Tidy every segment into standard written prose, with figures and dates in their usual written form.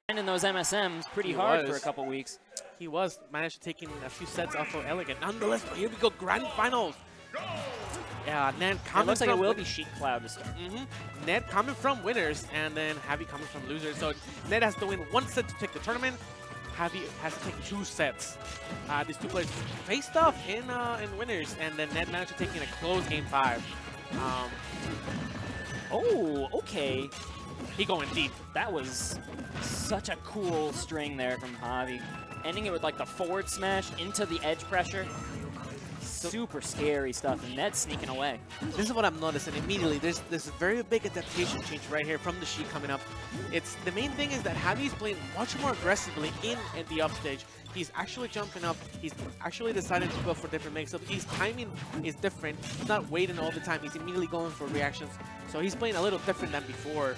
in those MSMs pretty hard for a couple weeks. He managed to take in a few sets off of Elegant. Nonetheless, here we go, grand finals. Yeah, Ned coming it looks like from it will be Sheik Cloud to start. Ned coming from winners, and then Javi coming from losers. So Ned has to win 1 set to take the tournament. Javi has to take 2 sets. These two players faced off in winners, and then Ned managed to take in a close game 5. Oh, okay. He going deep. That was such a cool string there from Javi. Ending it with like the forward smash into the edge pressure. Super scary stuff, and Ned's sneaking away. This is what I'm noticing immediately. There's this very big adaptation change right here from the Sheik coming up. The main thing is that Javi's playing much more aggressively in the upstage. He's actually jumping up. He's actually deciding to go for different mix-ups. His timing is different. He's not waiting all the time. He's immediately going for reactions. So he's playing a little different than before.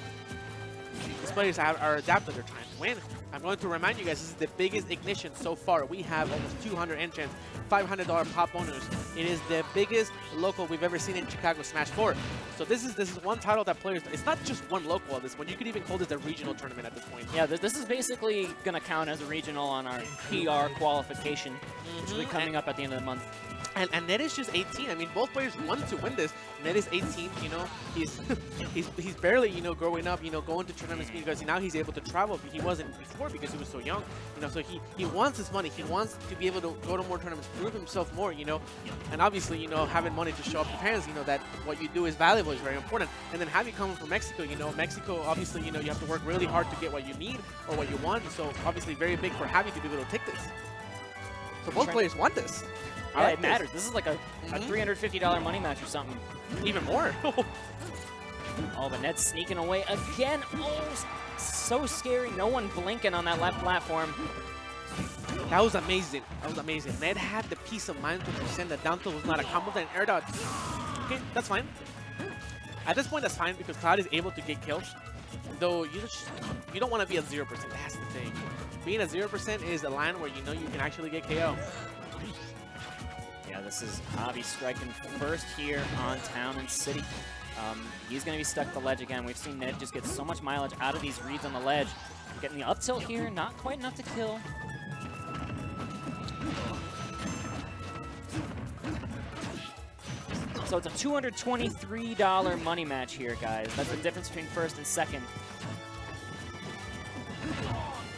These players are adapted. They're trying to win. I'm going to remind you guys, this is the biggest ignition so far. We have almost 200 entrants, $500 pop bonus. It is the biggest local we've ever seen in Chicago Smash 4. So this is one title that players, it's not just one local at this point. You could even call this a regional tournament at this point. Yeah, this is basically going to count as a regional on our PR qualification, which will be coming up at the end of the month. And Ned is just 18. I mean, both players want to win this. Ned is 18. You know, he's barely growing up. Going to tournaments because now he's able to travel. He wasn't before because he was so young. So he wants his money. He wants to be able to go to more tournaments, prove himself more. And obviously having money to show up to parents. That what you do is valuable is very important. And then Javi coming from Mexico. Mexico obviously you have to work really hard to get what you need or what you want. So obviously very big for Javi to be able to take this. So both players want this. Yeah, it matters. This is like a $350 money match or something. Even more. Oh, but Ned's sneaking away again. Oh, so scary. No one blinking on that left platform. That was amazing. That was amazing. Ned had the peace of mind to understand that down tilt was not a combo and air dodge. Okay, that's fine. At this point, that's fine because Cloud is able to get kills. Though you don't want to be at 0%. That's the thing. Being at 0% is a line where you can actually get KO. Yeah, this is Javi striking first here on Town and City. He's going to be stuck at the ledge again. We've seen Ned just get so much mileage out of these reads on the ledge. Getting the up tilt here, not quite enough to kill. So it's a $223 money match here, guys. That's the difference between first and second.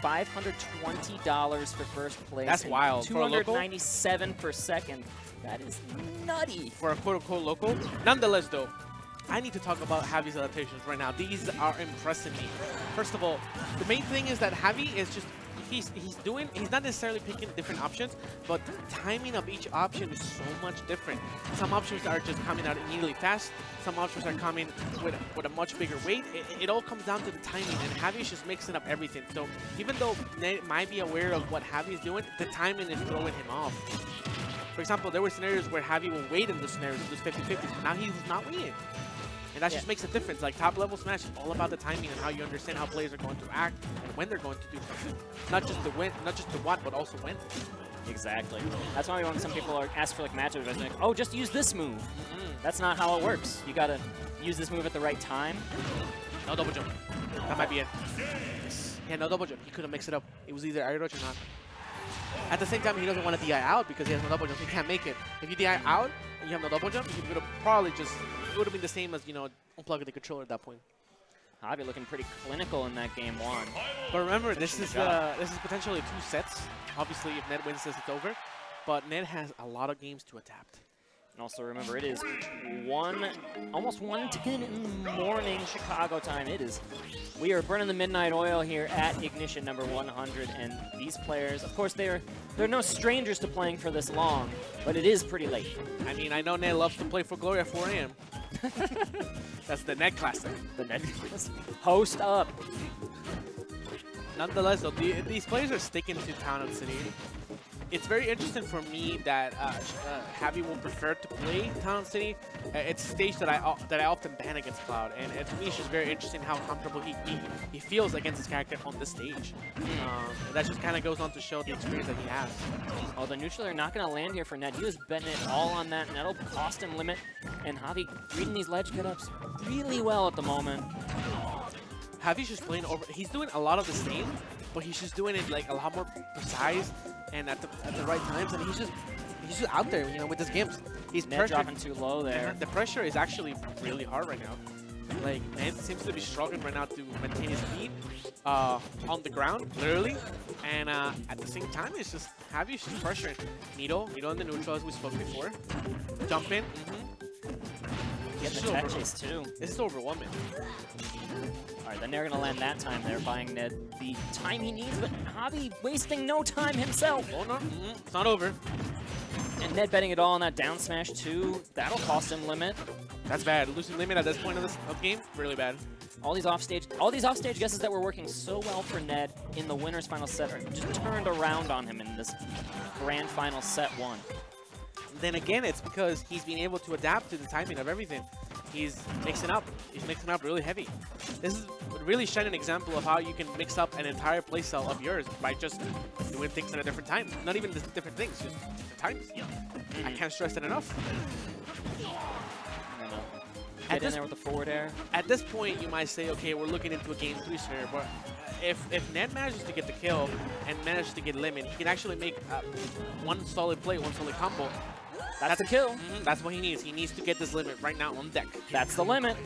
$520 for first place. That's wild. $297 for second. That is nutty. For a quote-unquote local. Nonetheless, though, I need to talk about Javi's adaptations right now. These are impressing me. First of all, the main thing is that Javi is just, he's not necessarily picking different options, but the timing of each option is so much different. Some options are just coming out immediately fast. Some options are coming with a much bigger weight. It all comes down to the timing, and Javi's just mixing up everything. So even though Ned might be aware of what Javi's doing, the timing is throwing him off. For example, there were scenarios where Javi will wait in those scenarios, those 50-50s, but now he's not waiting. And that just makes a difference. Like top level Smash is all about the timing and how you understand how players are going to act and when they're going to do something. Not just the when, not just the what, but also when. Exactly. That's why when some people are asked for like matchups, they're like, oh, just use this move. That's not how it works. You gotta use this move at the right time. No double jump. That might be it. Yeah, no double jump. He couldn't mix it up. It was either air dodge or not. At the same time, he doesn't want to DI out because he has no double jump. He can't make it. If you DI out and you have no double jump, you would have probably just, it would have been the same as, unplugging the controller at that point. Javi looking pretty clinical in that game 1. But remember, this is potentially 2 sets. Obviously, if Ned wins this, it's over. But Ned has a lot of games to adapt. And also remember, it is almost 1:10 in the morning Chicago time. We are burning the midnight oil here at Ignition number 100, and these players, of course, they're no strangers to playing for this long, but it is pretty late. I mean, I know Ned loves to play for Glory at 4 a.m. That's the Ned classic. The Ned classic. Host up. Nonetheless, though, these players are sticking to Town and City. It's very interesting for me that Javi will prefer to play Town City. It's a stage that I often ban against Cloud, and to me it's just very interesting how comfortable he feels against his character on this stage. That just kind of goes on to show the experience that he has. Oh, the neutral are not going to land here for Ned. He was betting it all on that, and that'll cost him limit. And Javi reading these ledge get-ups really well at the moment. Javi's just playing over. He's doing a lot of the same, but he's just doing it like a lot more precise and at the right times, and he's just out there, you know, with his gimps. He's Ned dropping too low there. The pressure is actually really hard right now. Like, Ned seems to be struggling right now to maintain his feet on the ground, literally. And at the same time, it's just Javi's just pressuring. Needle in the neutral, as we spoke before. Jump in. Get the tech chase too. This is overwhelming. All right, then they're gonna land that time. They're buying Ned the time he needs, but Javi wasting no time himself. Oh no, it's not over. And Ned betting it all on that down smash too. That'll cost him limit. That's bad. Losing limit at this point of game, really bad. All these offstage guesses that were working so well for Ned in the winner's final set are just turned around on him in this grand final set 1. Then again, it's because he's been able to adapt to the timing of everything. He's mixing up. He's mixing up really heavy. This is a really shining example of how you can mix up an entire playstyle of yours by just doing things at a different time. Not even just different things, just different times. I can't stress it enough. Get in there with the forward air. At this point, you might say, okay, we're looking into a game 3 scenario, but if Ned manages to get the kill and manages to get limit, he can actually make one solid play, one solid combo. That's the kill. That's what he needs. He needs to get this limit right now on deck. That's the limit.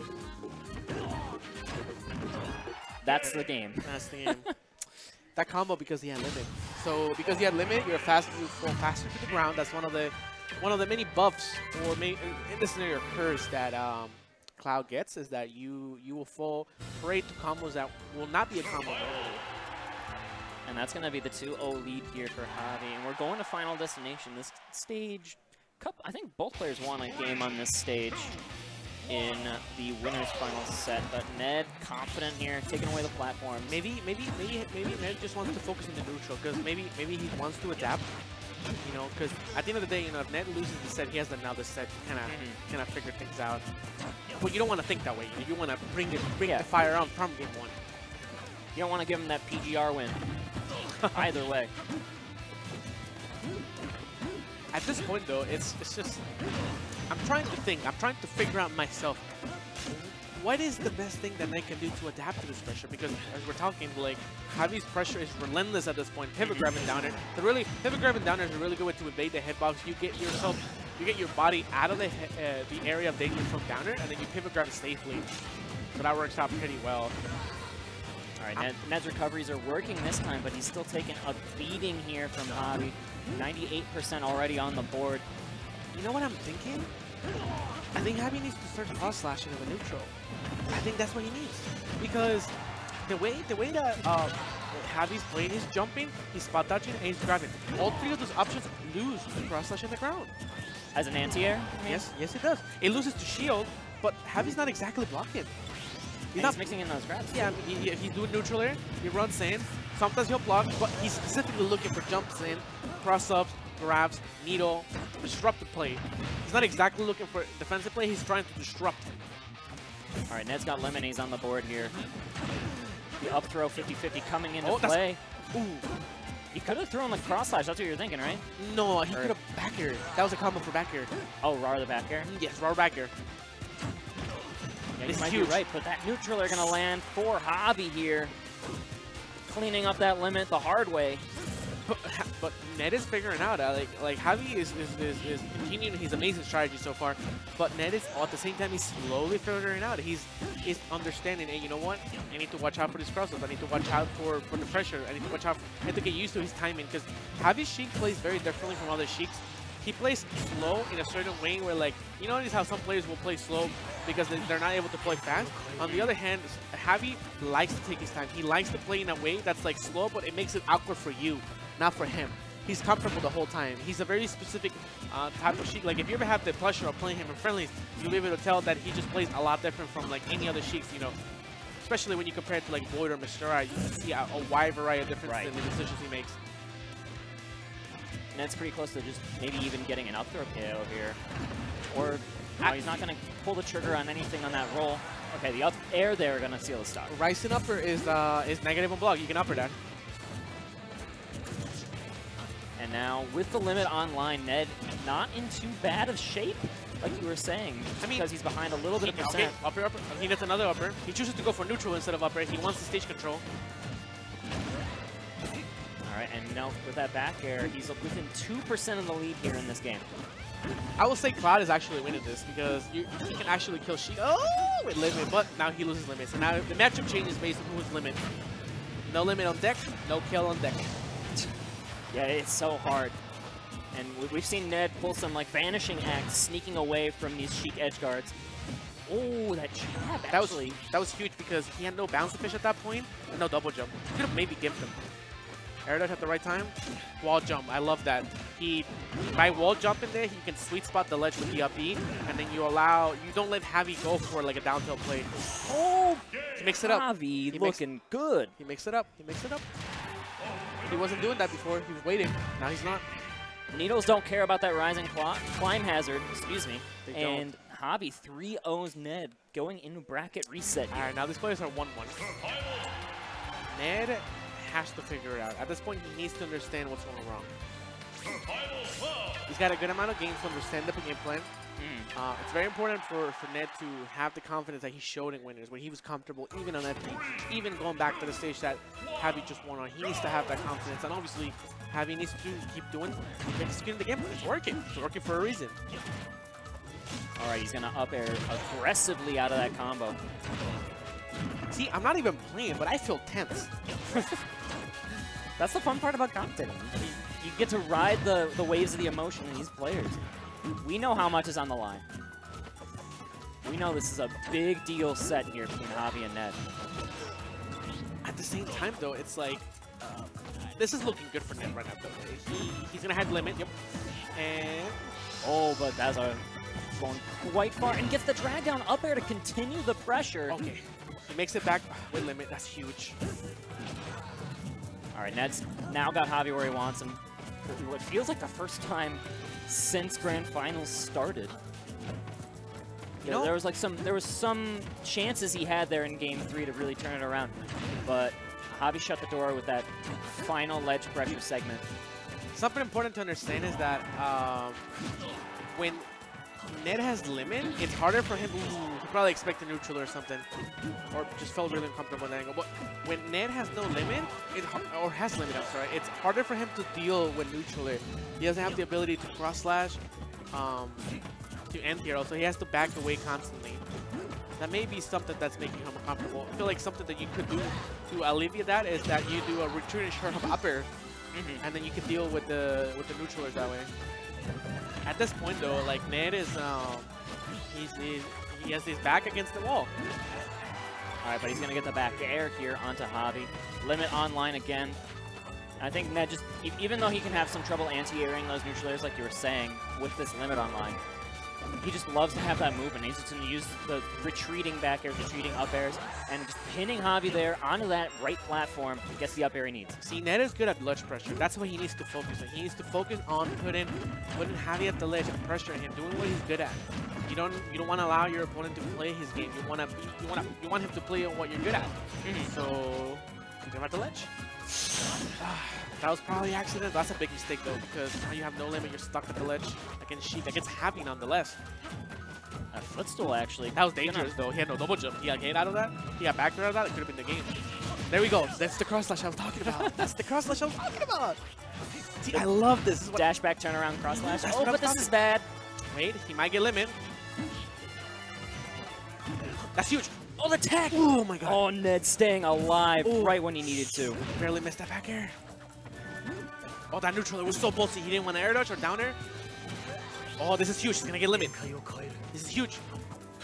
That's the game. That's the game. That combo because he had limit. So because he had limit, you fall faster to the ground. That's one of the many buffs, or in this scenario, curse that Cloud gets, is that you will fall prey to combos that will not be a combo normally. And that's going to be the 2-0 lead here for Javi. And we're going to Final Destination. This stage, I think both players won a game on this stage in the winner's final set. But Ned, confident here, taking away the platforms. Maybe Ned just wants to focus on the neutral, because maybe he wants to adapt. You know, because at the end of the day, you know, if Ned loses the set, he has another set to kind of figure things out. But you don't want to think that way. You want to bring the fire on from game 1. You don't want to give him that PGR win. Either way. At this point, though, it's just I'm trying to think. I'm trying to figure out myself. What is the best thing that Ned can do to adapt to this pressure? Because as we're talking, like, Javi's pressure is relentless at this point. Pivot grabbing downer. Pivot grabbing downer is a really good way to evade the hitbox. You get your body out of the area of danger from downer, and then you pivot grab safely. So that works out pretty well. All right, Ned's recoveries are working this time, but he's still taking a beating here from Javi. 98% already on the board. You know what I'm thinking? I think Javi needs to start cross-slashing of a neutral. I think that's what he needs. Because the way that Javi's playing, he's jumping, he's spot dodging, and he's grabbing. All 3 of those options lose to cross-slash on the ground. As an anti-air? Yes, it does. It loses to shield, but Javi's not exactly blocking. He's mixing in those grabs. Yeah, if he's doing neutral air, he runs in. Sometimes he'll block, but he's specifically looking for jumps in, cross-ups, grabs, needle, disruptive play. He's not exactly looking for defensive play, he's trying to disrupt. All right, Ned's got limit, he's on the board here. The up throw 50-50 coming into play. Ooh. He could have thrown the cross slash, that's what you're thinking, right? No, he could have back air. That was a combo for back air. Oh, Rar the back air? Yes, Rar back air. Yeah, you might be right, but that neutral are going to land for Javi here. Cleaning up that limit the hard way. But Ned is figuring out, like Javi is continuing his amazing strategy so far, but Ned is, at the same time, he's slowly figuring out. He's understanding, hey, you know what? I need to watch out for these crossups. I need to watch out for the pressure. I need to watch out. I need to get used to his timing, because Javi's Sheik plays very differently from other Sheiks. He plays slow in a certain way where, like, you notice how some players will play slow because they're not able to play fast. On the other hand, Javi likes to take his time. He likes to play in a way that's, like, slow, but it makes it awkward for you, not for him. He's comfortable the whole time. He's a very specific type of Sheik. Like, if you ever have the pleasure of playing him in friendlies, you'll be able to tell that he just plays a lot different from, like, any other Sheiks, you know. Especially when you compare it to, like, Void or Mistura, you can see a wide variety of differences in the decisions he makes. Ned's pretty close to just maybe even getting an up throw KO here. Or no, he's not going to pull the trigger on anything on that roll. Okay, the up air there are going to seal the stock. Rising upper is negative on block. You can upper that. And now with the limit online, Ned not in too bad of shape, like you were saying. I mean, because he's behind a little bit of percent. Okay, upper. He gets another upper. He chooses to go for neutral instead of upper. He wants the stage control. And now with that back air, he's within 2% of the lead here in this game. I will say Cloud is actually winning this because he can actually kill Sheik. Oh, with limit, but now he loses limit. So now the matchup changes based on who's limit. No limit on deck, no kill on deck. Yeah, it's so hard. And we've seen Ned pull some like vanishing acts, sneaking away from these Sheik edge guards. Oh, that jab actually. That was huge because he had no bounce fish at that point and no double jump. He could have maybe gimped him. Air dodge at the right time. Wall jump. I love that. By wall jumping there, he can sweet spot the ledge with the up B, and then you don't let Javi go for like a down tilt play. Oh, he makes it up. Javi looking good. He makes it up. He makes it up. He wasn't doing that before. He was waiting. Now he's not. Needles don't care about that rising climb hazard. Excuse me. They and don't. Javi 3-0s Ned going into bracket reset here. All right, now these players are 1-1. Ned has to figure it out. At this point, he needs to understand what's going wrong. He's got a good amount of games to understand the game plan. It's very important for Ned to have the confidence that he showed in winners when he was comfortable, even on FP, even going back to the stage that Javi just won on. He needs to have that confidence, and obviously, Javi needs to keep executing the game plan. It's working. It's working for a reason. All right, he's going to up air aggressively out of that combo. See, I'm not even playing, but I feel tense. That's the fun part about commentating. You get to ride the waves of the emotion in these players. We know how much is on the line. We know this is a big deal set here between Javi and Ned. At the same time, though, it's like, this is looking good for Ned right now, though. He's going to have limit, yep. And... oh, but that's going quite far and gets the drag down up air to continue the pressure. Okay. He makes it back with limit. That's huge. All right, Ned's now got Javi where he wants him. What feels like the first time since Grand Finals started. You know, there was some chances he had there in Game 3 to really turn it around, but Javi shut the door with that final ledge pressure segment. Something important to understand is that when Ned has limit, it's harder for him. He probably expected neutral or something, or just felt really uncomfortable in that angle. But when Ned has no limit, or has limit, I'm sorry, it's harder for him to deal with neutral. He doesn't have the ability to cross slash to end here. Also, he has to back away constantly. That may be something that's making him uncomfortable. I feel like something that you could do to alleviate that is that you do a return and short of up air, and then you can deal with the neutralers that way. At this point, though, like Ned is, he has his back against the wall. All right, but he's gonna get the back air here onto Javi. Limit online again. I think Ned just, even though he can have some trouble anti-airing those neutral airs, like you were saying, with this limit online, he just loves to have that movement. He's just going to use the retreating back airs, retreating up airs, and just pinning Javi there onto that right platform, gets the up air he needs. See, Ned is good at ledge pressure. That's what he needs to focus on. He needs to focus on putting Javi at the ledge and pressuring him, doing what he's good at. You don't want to allow your opponent to play his game. You want him to play on what you're good at. So put him at the ledge. That was probably accident. That's a big mistake though, because now you have no limit. You're stuck at the ledge against Sheik. That gets Javi nonetheless. A footstool actually. That was dangerous though. He had no double jump. He got gate out of that. He got back out of that. It could have been the game. There we go. That's the cross slash I was talking about. That's the cross slash I was talking about. See, I love this. Dash back, turn around, cross slash. Oh, but this is bad. Wait, he might get limit. That's huge. Oh, the tech! Oh my god. Oh, Ned staying alive right when he needed to. Barely missed that back air. Oh, that neutral, it was so ballsy. He didn't want to air dodge or down air. Oh, this is huge. He's going to get limit. This is huge.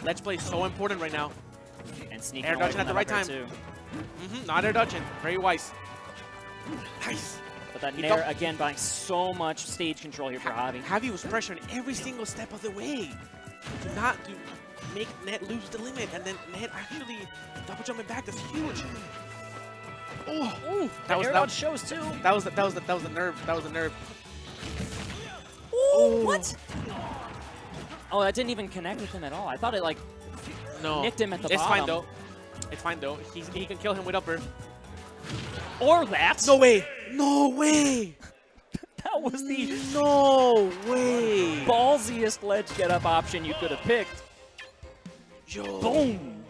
Ledge play is so important right now. And sneaking air dodging at the right time. Too. Not air dodging. Very wise. Nice. But that nair, again, buying so much stage control here for Javi. Javi was pressuring every single step of the way to make Ned lose the limit, and then Ned actually double jumping back. That's huge. Oh, that shows too. That was the nerve. That was the nerve. Oh, what? Oh, that didn't even connect with him at all. I thought it like nicked him at the bottom. It's fine though. It's fine though. He can kill him with upper. Or that. No way. No way. That was the no way ballsiest ledge get up option you could have picked. Yo. Boom.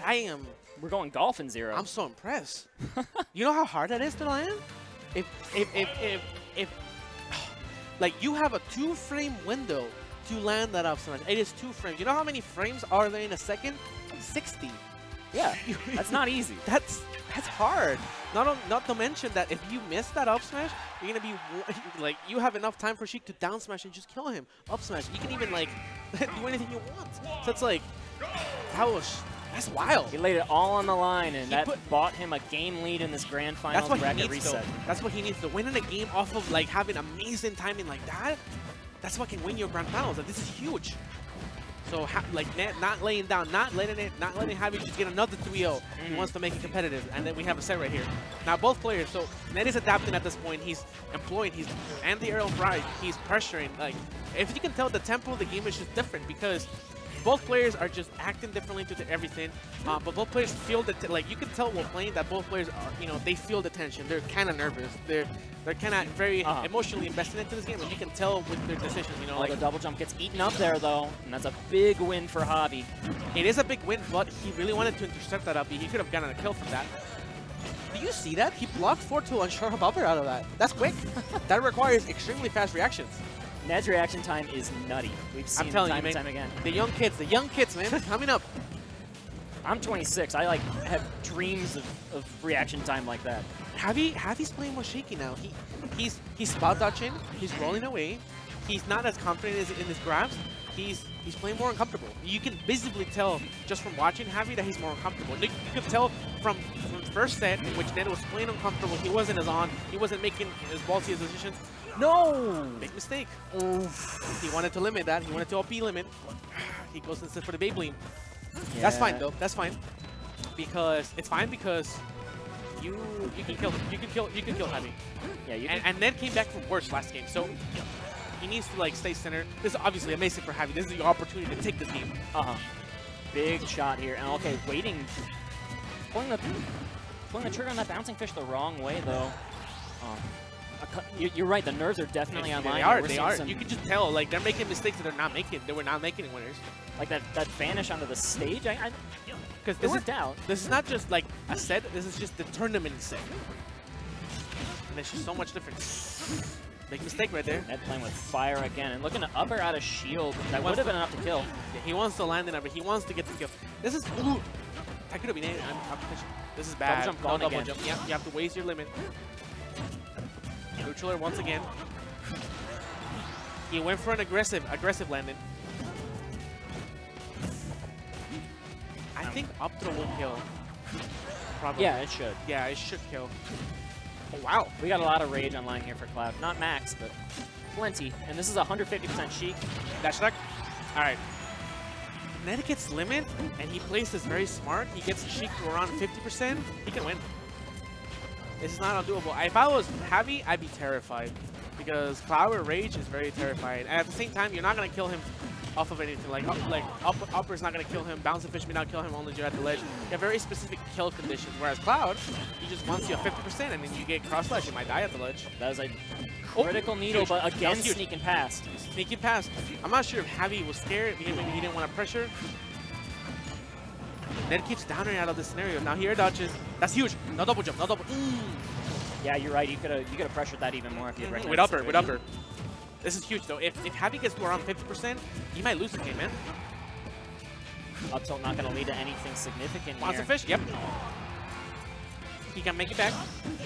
I am. We're going golf in 0. I'm so impressed. You know how hard that is to land? if like you have a 2-frame window to land that up smash. It is 2 frames. You know how many frames are there in a second? 60. Yeah, that's not easy. That's hard. Not to mention that if you miss that up smash, you're gonna be like you have enough time for Sheik to down smash and just kill him. Up smash. You can even like do anything you want. So it's like that's wild. He laid it all on the line, and that bought him a game lead in this grand finals bracket reset. That's what he needs to win in a game off of like having amazing timing like that. That's what can win your grand finals. Like, this is huge. So like not laying down, not letting Javi just get another 3-0. He wants to make it competitive, and then we have a set right here. Now both players. So Ned is adapting at this point. He's employing. He's and the aerial ride. He's pressuring. Like if you can tell, the tempo of the game is just different because both players are just acting differently to everything, but both players feel that, like, you can tell while playing that both players are, you know, they feel the tension. They're kind of nervous. They're kind of very emotionally invested into this game, and you can tell with their decisions. You know, like the double jump gets eaten up there though, and that's a big win for Javi. It is a big win, but he really wanted to intercept that up. He could have gotten a kill from that. Do you see that? He blocked 4-2 on sharp upper out of that. That's quick. That requires extremely fast reactions. Ned's reaction time is nutty. We've seen time and time again. The young kids, man, coming up. I'm 26. I like have dreams of reaction time like that. Javi's playing more shaky now. He's spot dodging. He's rolling away. He's not as confident in his grabs. He's playing more uncomfortable. You can visibly tell just from watching Javi that he's more uncomfortable. You can tell from the first set in which Ned was playing uncomfortable. He wasn't as on. He wasn't making as ballsy decisions. No! Big mistake. Oof. He wanted to limit that. He wanted to OP limit. He goes instead for the Beyblade. Yeah. That's fine though. That's fine. Because it's fine because you can kill him. You can kill Javi. Yeah, and Ned came back from worse last game. So he needs to like stay centered. This is obviously amazing for Javi. This is the opportunity to take this game. Big shot here. And okay, waiting. Pulling the trigger on that bouncing fish the wrong way though. You're right. The nerves are definitely online. They are. You can just tell. Like they're making mistakes that they're not making. They were not making winners. Like that vanish onto the stage. Because this is not just like a set. This is just the tournament set. And there's just so much difference. Big mistake right there. Ned playing with fire again and looking to upper out of shield. That would have been enough to kill. Yeah, he wants to land in upper. He wants to get the kill. This is ooh. That could have been competition. This is bad. Double jump. Yeah, you have to waste your limit. Neutraler once again. He went for an aggressive landing. I think up throw will kill. Probably. Yeah, it should. Yeah, it should kill. Oh, wow. We got a lot of rage online here for Cloud. Not max, but plenty. And this is 150% Sheik. Dash attack. All right. Ned gets limit, and he plays this very smart. He gets Sheik to around 50%. He can win. This is not undoable. If I was Javi, I'd be terrified because Cloud with Rage is very terrifying. And at the same time, you're not gonna kill him off of anything. Like upper is not gonna kill him. Bouncing fish may not kill him. Only you're at the ledge. You have very specific kill conditions. Whereas Cloud, he just wants you at 50%, and then you get cross ledge. You might die at the ledge. That was a critical needle, but again sneaking past. Sneaking past. I'm not sure if Javi was scared. Maybe he didn't want to pressure. Ned keeps downing out of this scenario. Now he air dodges. That's huge. No double jump. No double. Yeah, you're right. You could have pressured that even more if you had with upper. This is huge though. If Javi gets to around 50%, he might lose the game, man. Up tilt not going to lead to anything significant. Monster fish. Yep. He can make it back.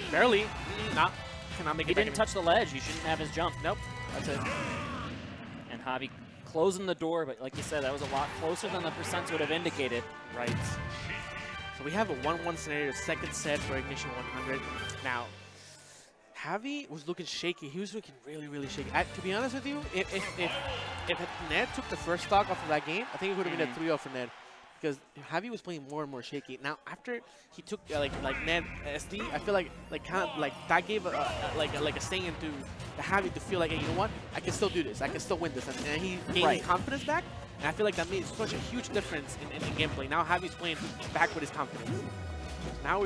Barely. Cannot make it back. He didn't touch the ledge. He shouldn't have his jump. Nope. That's it. And Javi closing the door, but like you said, that was a lot closer than the percents would have indicated. Right. So we have a 1-1 scenario, second set for Ignition 100. Now, Javi was looking shaky. He was looking really, really shaky. To be honest with you, if Ned took the first stock off of that game, I think it would have been a 3-0 for Ned. Because Javi was playing more and more shaky. Now after he took like Ned SD, I feel like that gave a staying into the Javi to feel like, hey, you know what? I can still do this. I can still win this. And he gained his confidence back. And I feel like that made such a huge difference in gameplay. Now Javi's playing back with his confidence. Now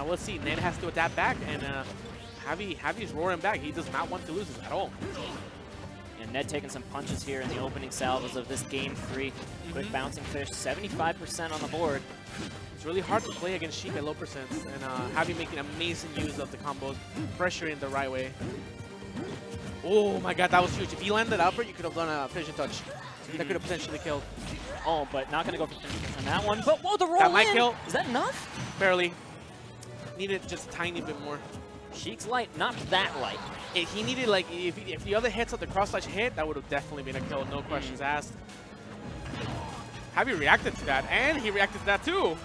we'll see. Ned has to adapt back, and Javi's roaring back. He does not want to lose this at all. And Ned taking some punches here in the opening salvos of this game 3. Quick bouncing fish, 75% on the board. It's really hard to play against Sheik at low percents, and Javi making amazing use of the combos, pressuring the right way. Oh my god, that was huge. If he landed upper, you could have done a finishing touch. That could have potentially killed. Oh, but not going to go for finishing on that one. But whoa, the roll That might kill. Is that enough? Barely. Needed just a tiny bit more. Sheik's light, not that light. He needed, like, if the other hits of the cross-slash hit, that would have definitely been a kill, no questions asked. Javi reacted to that, and he reacted to that too.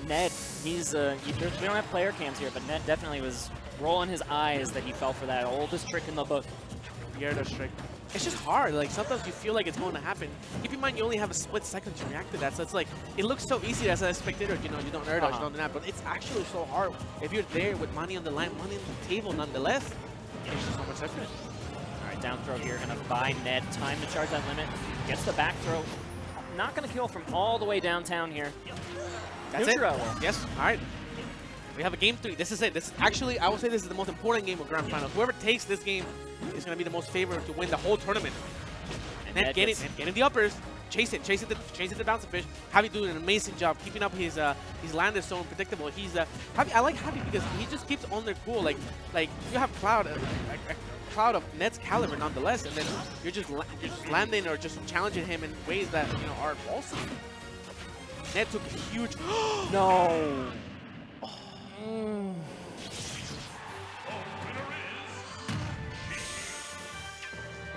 Ned, we don't have player cams here, but Ned definitely was rolling his eyes that he fell for that oldest trick in the book. The air trick. It's just hard. Like, sometimes you feel like it's going to happen. Keep in mind, you only have a split second to react to that. So it's like, it looks so easy as a spectator. You know, you don't air dodge, you don't do that. But it's actually so hard. If you're there with money on the line, money on the table nonetheless, it's just so much different. All right, down throw here. Going to buy Ned time to charge that limit. Gets the back throw. Not going to kill from all the way downtown here. That's Neutral. it. Yes. All right. We have a game 3. This is it. This is actually, I would say this is the most important game of Grand Finals. Whoever takes this game is going to be the most favored to win the whole tournament. And then getting the uppers, chase it to bounce the fish. Javi doing an amazing job keeping up his land is so unpredictable. He's Javi, I like Javi because he just keeps on their cool. Like you have Cloud, a Cloud of Ned's caliber nonetheless, and then you're just landing or just challenging him in ways that are false. Ned took a huge no.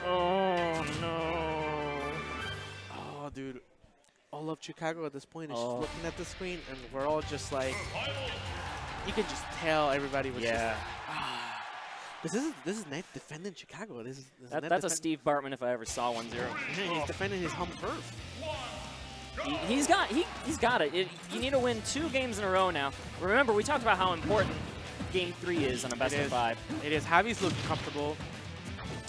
Oh no. Oh dude. All of Chicago at this point is just looking at the screen and we're all just like, you can just tell everybody was just this is Ned defending Chicago. That's a Steve Bartman if I ever saw 1-0. He's defending his home turf. He's got it. You need to win 2 games in a row now. Remember, we talked about how important Game 3 is on a best of 5. It is. Javi's looking comfortable.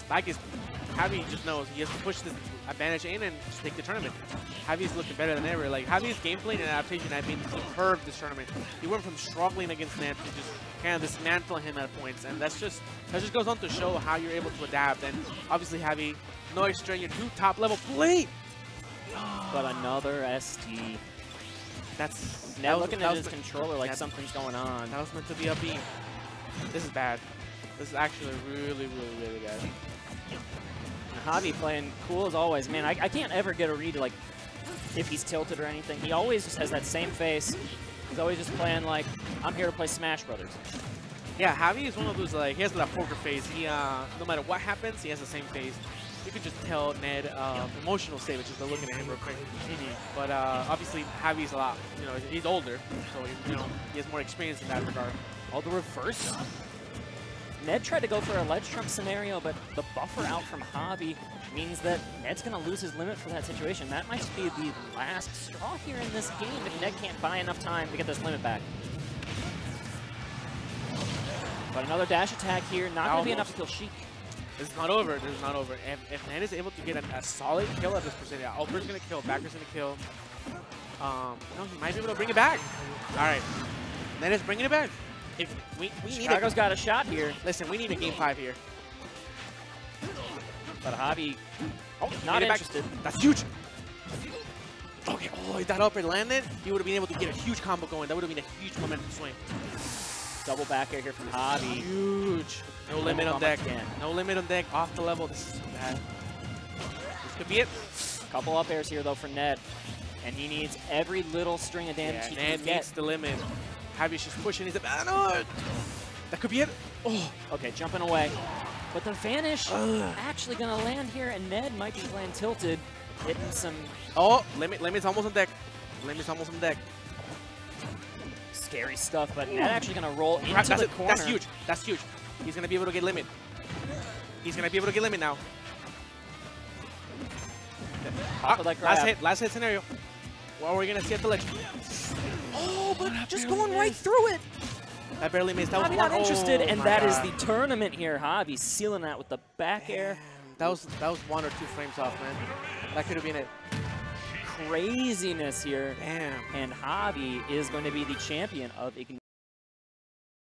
Javi just knows he has to push this advantage in and just take the tournament. Javi's looking better than ever. Like, Javi's gameplay and adaptation have been superb this tournament. He went from struggling against Ned to just kind of dismantle him at points, and that just goes on to show how you're able to adapt. And obviously, Javi, no extra in your 2 top-level play. But another ST. That's now looking at his controller like something's going on. That was meant to be a beam. This is bad. This is actually really, really, really bad. Javi playing cool as always. Man, I can't ever get a read like if he's tilted or anything. He always just has that same face. He's always just playing like, I'm here to play Smash Brothers. Yeah, Javi is one of those, like, he has that poker face. He, no matter what happens, he has the same face. You can just tell Ned emotional state, which is looking at him real quick. But obviously, Javi's a lot, he's older, so he has more experience in that regard. Oh, the reverse. Ned tried to go for a ledge trump scenario, but the buffer out from Javi means that Ned's going to lose his limit for that situation. That might be the last straw here in this game if Ned can't buy enough time to get this limit back. But another dash attack here, not going to be enough to kill Sheik. This is not over. This is not over. If Ned is able to get a solid kill at this percentage, Albert's going to kill, Backer's going to kill. He might be able to bring it back. All right. Ned is bringing it back. If we need Chicago's got a shot here. Listen, we need a game 5 here. But Javi, not interested. That's huge. Okay, if that upper landed, he would have been able to get a huge combo going. That would have been a huge momentum swing. Double back air here from Javi. Huge. No limit on deck. No limit on deck. Off the level. This is so bad. This could be it. Couple up airs here, though, for Ned. And he needs every little string of damage he can get. Ned needs the limit. Javi's just pushing. He's like, no! That could be it. Oh. Okay, jumping away. But the vanish actually going to land here, and Ned might be playing tilted. Hitting some... Oh, limit's almost on deck. Limit's almost on deck. Scary stuff, but Ned actually going to roll into the corner. That's huge. That's huge. He's going to be able to get limit. He's going to be able to get limit now. Last hit scenario. What are we going to see at the ledge? Oh, but just going right through it. That barely missed. That was not interested, and that is the tournament here. Javi sealing that with the back air. That was 1 or 2 frames off, man. That could have been it. Craziness here. Damn. And Javi is going to be the champion of Ignition.